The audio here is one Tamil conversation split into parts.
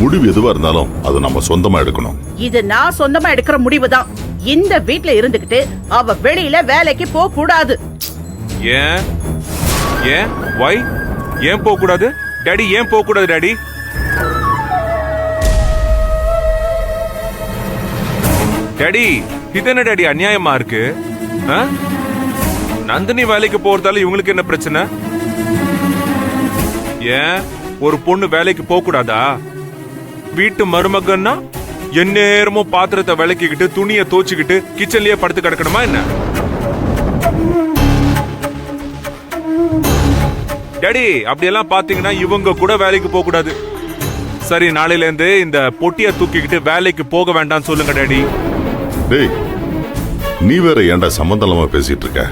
முடிவு எதுவா இருந்தாலும் அது நம்ம சொந்தமா எடுக்கணும். இது நான் சொந்தமா எடுக்கிற முடிவுதான். இந்த வீட்ல இருந்துகிட்டு அவ வெளியில வேலைக்கு போக கூடாது. ஏன் ஏன் வை ஏன் போக கூடாது டாடி? ஏன் போக கூடாது டாடி? டாடி இது என்ன டாடி அநியாயமா இருக்கு? நந்தினி வேலைக்கு போறதால இவங்களுக்கு என்ன பிரச்சனை? ஏன் ஒரு பொண்ணு வேலைக்கு போக கூடாதா? வீட்டு மருமகன்னா எந்நேரமும் பாத்திரத்தை விளக்கிக்கிட்டு துணியை தோச்சுக்கிட்டு கிச்சன்லயே படுத்து கிடக்கணுமா என்ன? டாடி அப்படியெல்லாம் பாத்தீங்கன்னா இவங்க கூட வேலைக்கு போக கூடாது. சரி, நாளையில இருந்து இந்த பொட்டியை தூக்கிக்கிட்டு வேலைக்கு போக வேண்டாம் சொல்லுங்க டாடி. டேய், நீ வேற ஏன்டா சம்பந்தம் இல்லாம பேசிட்டு இருக்க?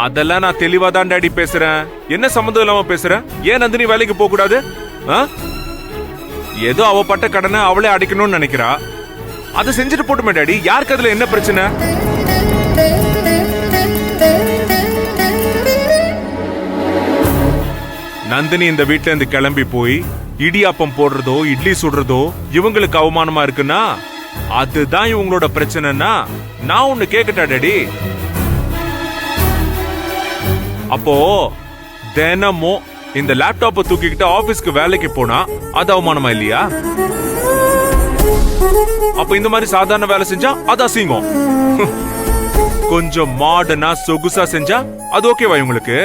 அதெல்லாம் நான் தெளிவா தான் டாடி பேசுறேன். என்ன சம்பந்தம் இல்லாம பேசுறேன்? ஏன் நந்தினி வேலைக்கு போக கூடாது? ஏதோ அவ பட்ட கடனை அவளே அடைக்கணும்னு நினைக்கிறா. அதை செஞ்சுட்டு போட்டுமே டாடி. யாருக்கு அதுல என்ன பிரச்சனை? நந்தினி இந்த வீட்டுல இருந்து கிளம்பி போய் இடியாப்பம் போடுறதோ இட்லி சுடுறதோ இவங்களுக்கு அவமானமா இருக்குன்னா அதுதான் இவங்களோட பிரச்சனைனா நான் ஒண்ணு கேக்கட்டா டாடி? அப்போ தினமும் இந்த லேப்டாப்பை தூக்கிக்கிட்டு ஆபீஸ்க்கு வேலைக்கு போனா அது அவமானமா இல்லையா? அப்ப இந்த மாதிரி சாதாரண வேலை செஞ்சா அது அசிங்கம். கொஞ்சம் மாடர்னா சொகுசா செஞ்சா அது ஓகேவா உங்களுக்கு?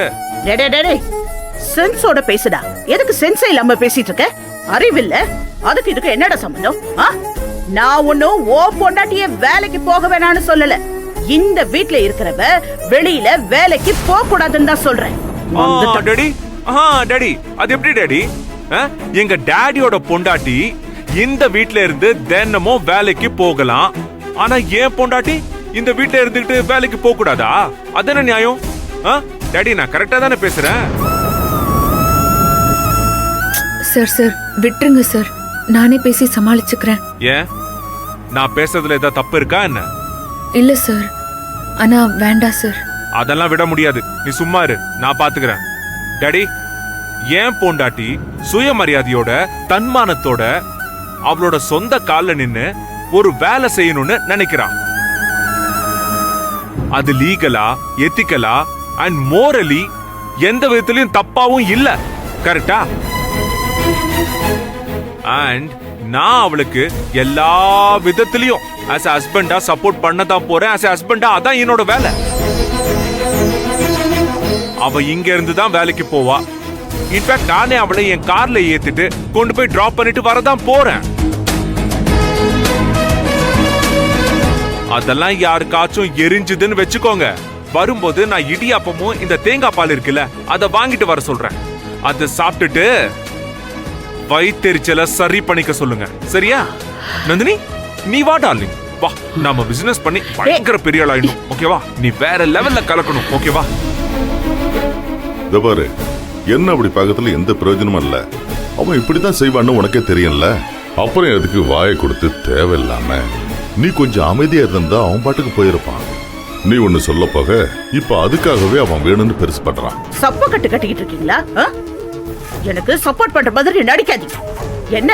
சென்ஸோட பேசுடா. எதுக்கு சென்ஸ் இல்லாம பேசிட்டு இருக்க? அறிவில்ல? அதுக்கு இதுக்கு என்னடா சம்பந்தம்? நான் ஒன்னும் ஓ பொண்டாட்டிய வேலைக்கு போக வேணான்னு சொல்லல. இந்த வீட்ல இருக்கிறவ வெளியில வேலைக்கு போக கூடாதுன்னு தான் சொல்றேன். டாடி டாடி அது எப்படி டாடி? எங்க டாடியோட பொண்டாட்டி இந்த வீட்ல இருந்து தினமும் வேலைக்கு போகலாம். ஆனா ஏன் பொண்டாட்டி இந்த வீட்ல இருந்துகிட்டு வேலைக்கு போக கூடாதா? அதான நியாயம்? டாடி நான் கரெக்டா தானே பேசுறேன்? சார் சார் விட்டுருங்க சார், நானே பேசி சமாளிச்சுக்கிறேன். ஏன் நான் பேசுறதுல ஏதாவது தப்பு இருக்கா என்ன? இல்ல சார், ஆனா வேண்டாம் சார். அதெல்லாம் விட முடியாது. நீ சும்மா இரு, நான் பாத்துக்கிறேன். டாடி, ஏன் பொண்டாட்டி சுயமரியாதையோட தன்மானத்தோட அவளோட சொந்த கால்ல நின்னு ஒரு வேலை செய்யணும்னு நினைக்கிறான். அது லீகலா, எத்திக்கலா அண்ட் மோரலி எந்த விதத்திலையும் தப்பாவும் இல்ல. கரெக்டா? அண்ட் நான் அவளுக்கு எல்லா விதத்திலையும் as a husband சப்போர்ட் பண்ணதான் போறேன். as a husband அதான் என்னோட வேலை. அவ இங்க இருந்து தான் வேலைக்கு போவா. இன்ஃபேக்ட் நானே அவளை என் கார்ல ஏத்திட்டு கொண்டு போய் டிராப் பண்ணிட்டு வரதான் போறேன். அதெல்லாம் யாருக்காச்சும் எரிஞ்சுதுன்னு வெச்சுக்கோங்க, வரும்போது நான் இடியாப்பமும் இந்த தேங்காய் பால் இருக்குல்ல அதை வாங்கிட்டு வர சொல்றேன். அதை சாப்பிட்டுட்டு வயித்தெரிச்சல சரி பண்ணிக்க சொல்லுங்க. சரியா? நந்தினி நீ வா டார்லிங், வா. நாம பிசினஸ் பண்ணி பயங்கர பெரிய ஆள் ஆயிடும். ஓகேவா? நீ வேற லெவல்ல கலக்கணும். ஓகேவா? பாரு, என்ன அப்படி பக்கத்துல எந்த பிரயோஜனமும் இல்ல. அவன் இப்படிதான் செய்வான்னு உனக்கே தெரியும்ல. அப்புறம் எதுக்கு வாயை கொடுத்து தேவையில்லாம நீ கொஞ்சம் அமைதியா இருந்தா அவன் பாட்டுக்கு போயிருப்பான். நீ ஒண்ணு சொல்ல போக இப்ப அதுக்காகவே அவன் வேணும்னு பெருசு பண்றான். சப்ப கட்டு கட்டிக்கிட்டு இருக்கீங்களா? எனக்கு சப்போர்ட் பண்ற மாதிரி நடிக்காதீங்க. என்ன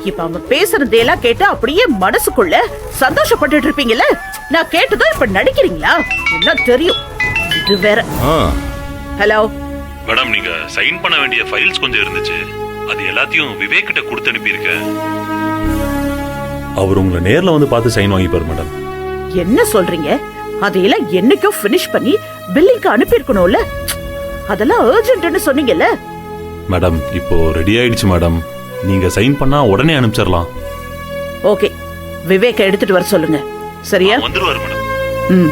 இப்ப அவங்க பேசுறதெல்லாம் கேட்டு அப்படியே மனசுக்குள்ள சந்தோஷப்பட்டு இருப்பீங்கல்ல? நான் கேட்டுதான் இப்ப நடிக்கிறீங்களா? என்ன தெரியும் இது வேற. ஹலோ மேடம், நீங்க சைன் பண்ண வேண்டிய ஃபைல்ஸ் கொஞ்சம் இருந்துச்சு, அது எல்லாத்தையும் விவேக் கிட்ட கொடுத்து அனுப்பியிருக்கேன். அவர் உங்களை நேர்ல வந்து பார்த்து சைன் வாங்கிப்பாரு மேடம். என்ன சொல்றீங்க? அதையெல்லாம் என்னைக்கோ ஃபினிஷ் பண்ணி பில்லிங்க்கு அனுப்பியிருக்கணும்ல? அதெல்லாம் அர்ஜென்ட்னு சொன்னீங்கல்ல? மேடம் இப்போ ரெடி ஆயிடுச்சு மேடம், நீங்க சைன் பண்ணா உடனே அனுப்பிச்சிடலாம். ஓகே, விவேக் எடுத்துட்டு வர சொல்லுங்க. சரியா? வந்துருவாரு மேடம். ம்.